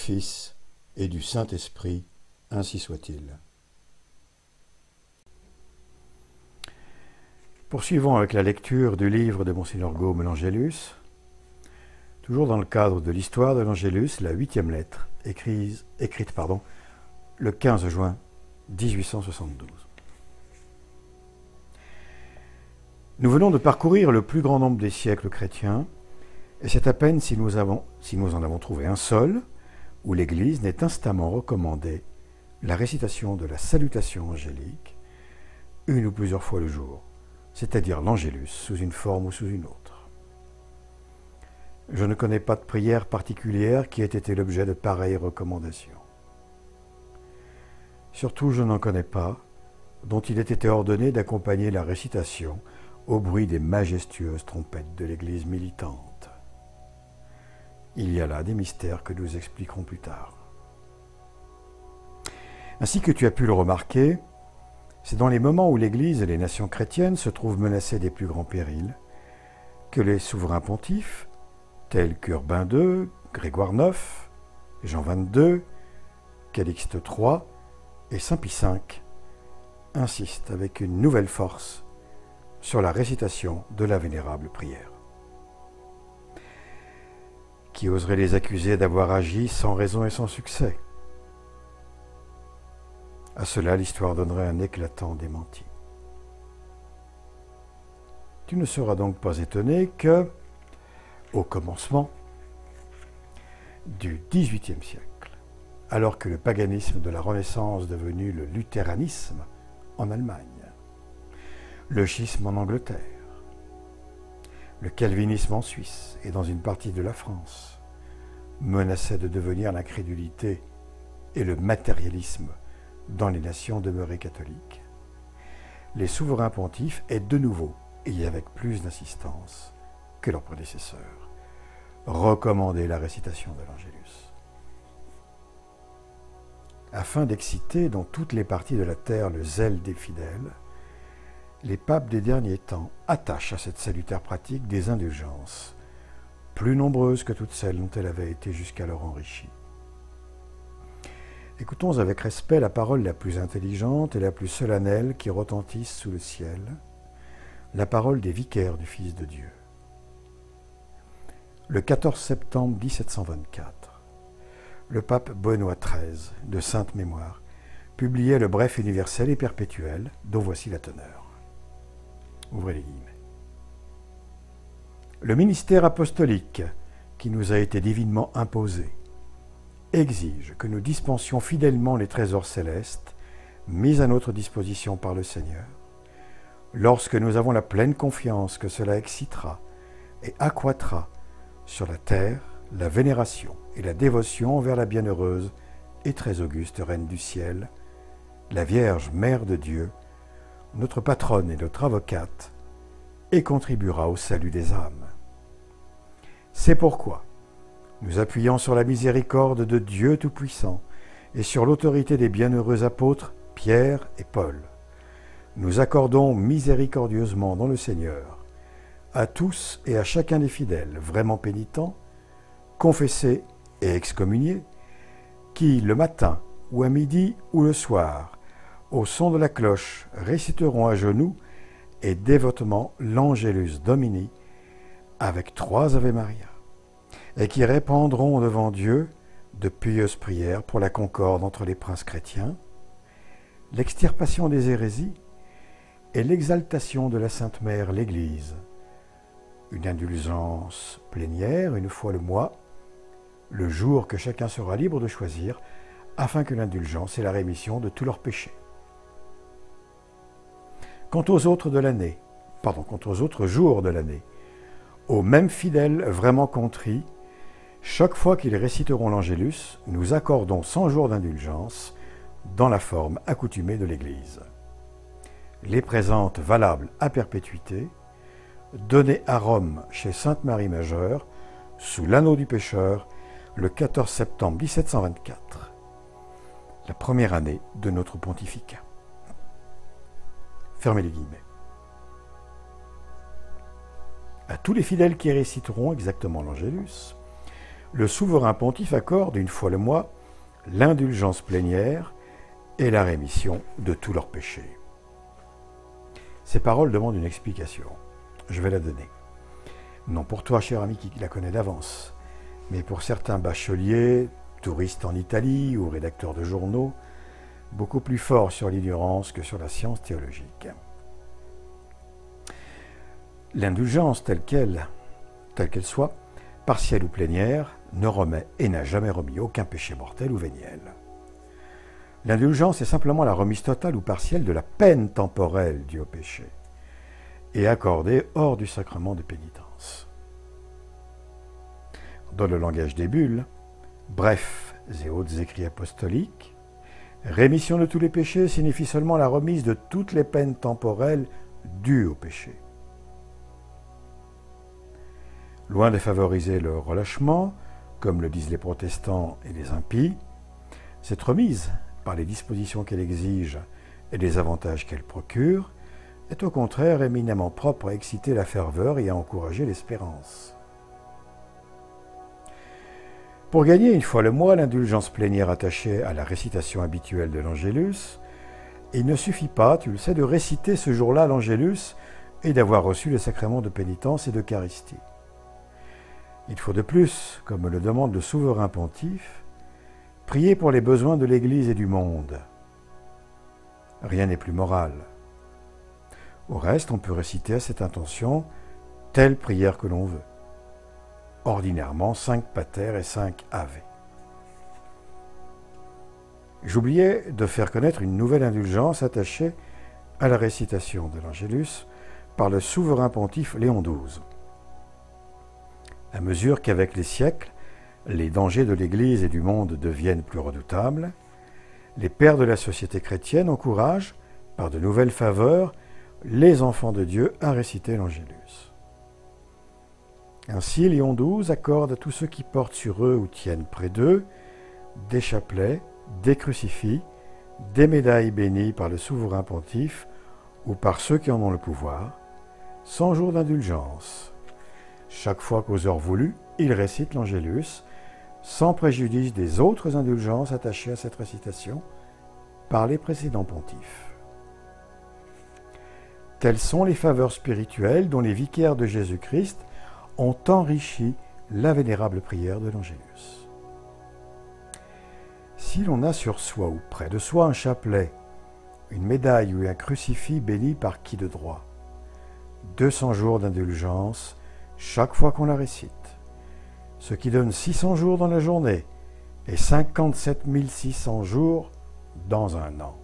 Fils et du Saint-Esprit, ainsi soit-il. Poursuivons avec la lecture du livre de Monseigneur Gaume l'Angélus, toujours dans le cadre de l'histoire de l'Angélus, la 8e lettre, écrite le 15 juin 1872. Nous venons de parcourir le plus grand nombre des siècles chrétiens, et c'est à peine si nous en avons trouvé un seul, où l'Église n'ait instamment recommandé la récitation de la salutation angélique, une ou plusieurs fois le jour, c'est-à-dire l'Angélus, sous une forme ou sous une autre. Je ne connais pas de prière particulière qui ait été l'objet de pareilles recommandations. Surtout, je n'en connais pas dont il ait été ordonné d'accompagner la récitation au bruit des majestueuses trompettes de l'Église militante. Il y a là des mystères que nous expliquerons plus tard. Ainsi que tu as pu le remarquer, c'est dans les moments où l'Église et les nations chrétiennes se trouvent menacées des plus grands périls que les souverains pontifes, tels qu'Urbain II, Grégoire IX, Jean XXII, Calixte III et Saint Pie V, insistent avec une nouvelle force sur la récitation de la vénérable prière. Qui oserait les accuser d'avoir agi sans raison et sans succès? À cela, l'histoire donnerait un éclatant démenti. Tu ne seras donc pas étonné que, au commencement du XVIIIe siècle, alors que le paganisme de la Renaissance devenu le luthéranisme en Allemagne, le schisme en Angleterre, le calvinisme en Suisse et dans une partie de la France menaçait de devenir l'incrédulité et le matérialisme dans les nations demeurées catholiques, les souverains pontifes aient de nouveau, et avec plus d'insistance que leurs prédécesseurs, recommandé la récitation de l'Angélus. Afin d'exciter dans toutes les parties de la terre le zèle des fidèles, les papes des derniers temps attachent à cette salutaire pratique des indulgences, plus nombreuses que toutes celles dont elle avait été jusqu'alors enrichie. Écoutons avec respect la parole la plus intelligente et la plus solennelle qui retentisse sous le ciel, la parole des vicaires du Fils de Dieu. Le 14 septembre 1724, le pape Benoît XIII, de sainte mémoire, publiait le Bref universel et perpétuel, dont voici la teneur. Ouvrez les guillemets. Le ministère apostolique, qui nous a été divinement imposé, exige que nous dispensions fidèlement les trésors célestes mis à notre disposition par le Seigneur, lorsque nous avons la pleine confiance que cela excitera et accroîtra sur la terre la vénération et la dévotion envers la bienheureuse et très auguste Reine du ciel, la Vierge Mère de Dieu, notre patronne et notre avocate, et contribuera au salut des âmes. C'est pourquoi, nous appuyant sur la miséricorde de Dieu Tout-Puissant et sur l'autorité des bienheureux apôtres Pierre et Paul, nous accordons miséricordieusement dans le Seigneur à tous et à chacun des fidèles vraiment pénitents, confessés et excommuniés, qui, le matin ou à midi ou le soir, au son de la cloche, réciteront à genoux et dévotement l'Angélus Domini avec 3 Ave Maria, et qui répandront devant Dieu de pieuses prières pour la concorde entre les princes chrétiens, l'extirpation des hérésies et l'exaltation de la Sainte Mère l'Église, une indulgence plénière une fois le mois, le jour que chacun sera libre de choisir, afin que l'indulgence ait la rémission de tous leurs péchés. Quant aux autres jours de l'année, aux mêmes fidèles vraiment contrits, chaque fois qu'ils réciteront l'Angélus, nous accordons 100 jours d'indulgence dans la forme accoutumée de l'Église. Les présentes valables à perpétuité, données à Rome chez Sainte Marie Majeure, sous l'anneau du pécheur, le 14 septembre 1724, la première année de notre pontificat. Fermez les guillemets. À tous les fidèles qui réciteront exactement l'Angélus, le souverain pontife accorde une fois le mois l'indulgence plénière et la rémission de tous leurs péchés. Ces paroles demandent une explication. Je vais la donner. Non pour toi, cher ami, qui la connais d'avance, mais pour certains bacheliers, touristes en Italie ou rédacteurs de journaux, beaucoup plus forts sur l'ignorance que sur la science théologique. L'indulgence telle qu'elle soit, partielle ou plénière, ne remet et n'a jamais remis aucun péché mortel ou véniel. L'indulgence est simplement la remise totale ou partielle de la peine temporelle due au péché et accordée hors du sacrement de pénitence. Dans le langage des bulles, brefs et autres écrits apostoliques, rémission de tous les péchés signifie seulement la remise de toutes les peines temporelles dues au péché. Loin de favoriser le relâchement, comme le disent les protestants et les impies, cette remise, par les dispositions qu'elle exige et les avantages qu'elle procure, est au contraire éminemment propre à exciter la ferveur et à encourager l'espérance. Pour gagner une fois le mois l'indulgence plénière attachée à la récitation habituelle de l'Angélus, il ne suffit pas, tu le sais, de réciter ce jour-là l'Angélus et d'avoir reçu les sacrements de pénitence et d'Eucharistie. Il faut de plus, comme le demande le souverain pontife, prier pour les besoins de l'Église et du monde. Rien n'est plus moral. Au reste, on peut réciter à cette intention telle prière que l'on veut. Ordinairement, 5 Pater et 5 Ave. J'oubliais de faire connaître une nouvelle indulgence attachée à la récitation de l'Angélus par le souverain pontife Léon XII. À mesure qu'avec les siècles, les dangers de l'Église et du monde deviennent plus redoutables, les pères de la société chrétienne encouragent, par de nouvelles faveurs, les enfants de Dieu à réciter l'Angélus. Ainsi, Léon XII accorde à tous ceux qui portent sur eux ou tiennent près d'eux des chapelets, des crucifix, des médailles bénies par le souverain pontife ou par ceux qui en ont le pouvoir, 100 jours d'indulgence. Chaque fois qu'aux heures voulues, il récite l'Angélus, sans préjudice des autres indulgences attachées à cette récitation par les précédents pontifes. Telles sont les faveurs spirituelles dont les vicaires de Jésus-Christ ont enrichi la vénérable prière de l'Angélus. Si l'on a sur soi ou près de soi un chapelet, une médaille ou un crucifix béni par qui de droit, 200 jours d'indulgence chaque fois qu'on la récite, ce qui donne 600 jours dans la journée et 57 600 jours dans un an.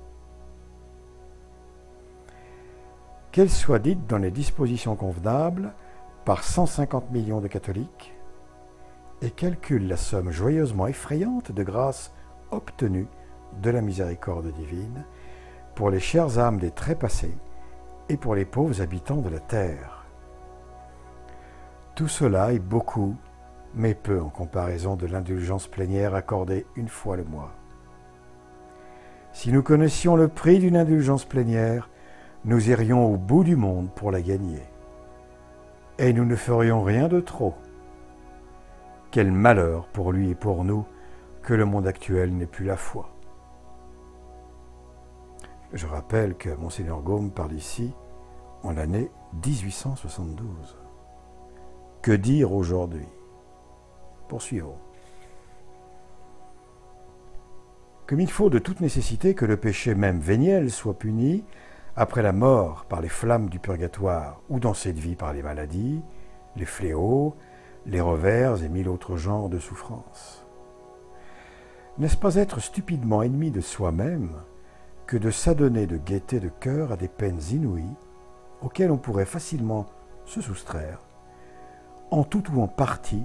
Qu'elle soit dite dans les dispositions convenables par 150 millions de catholiques et calcule la somme joyeusement effrayante de grâces obtenues de la miséricorde divine pour les chères âmes des trépassés et pour les pauvres habitants de la terre. Tout cela est beaucoup, mais peu en comparaison de l'indulgence plénière accordée une fois le mois. Si nous connaissions le prix d'une indulgence plénière, nous irions au bout du monde pour la gagner. Et nous ne ferions rien de trop. Quel malheur pour lui et pour nous que le monde actuel n'ait plus la foi. Je rappelle que Monseigneur Gaume parle ici en l'année 1872. Que dire aujourd'hui? Poursuivons. Comme il faut de toute nécessité que le péché même véniel soit puni après la mort par les flammes du purgatoire ou dans cette vie par les maladies, les fléaux, les revers et 1000 autres genres de souffrances. N'est-ce pas être stupidement ennemi de soi-même que de s'adonner de gaieté de cœur à des peines inouïes auxquelles on pourrait facilement se soustraire, en tout ou en partie,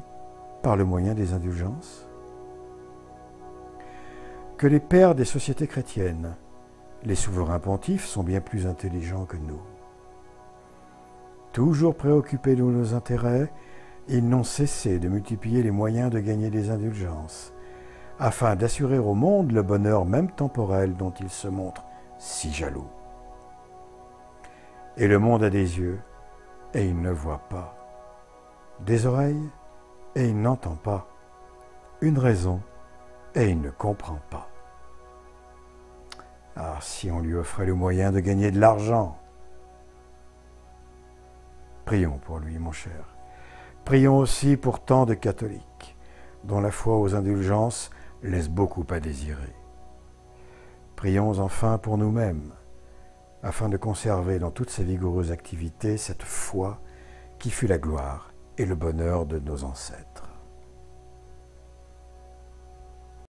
par le moyen des indulgences? Que les pères des sociétés chrétiennes, les souverains pontifes, sont bien plus intelligents que nous. Toujours préoccupés de nos intérêts, ils n'ont cessé de multiplier les moyens de gagner des indulgences, afin d'assurer au monde le bonheur même temporel dont ils se montrent si jaloux. Et le monde a des yeux, et il ne voit pas, des oreilles, et il n'entend pas, une raison et il ne comprend pas. Ah, si on lui offrait le moyen de gagner de l'argent. Prions pour lui, mon cher. Prions aussi pour tant de catholiques, dont la foi aux indulgences laisse beaucoup à désirer. Prions enfin pour nous-mêmes, afin de conserver dans toutes ces vigoureuses activités cette foi qui fut la gloire et le bonheur de nos ancêtres.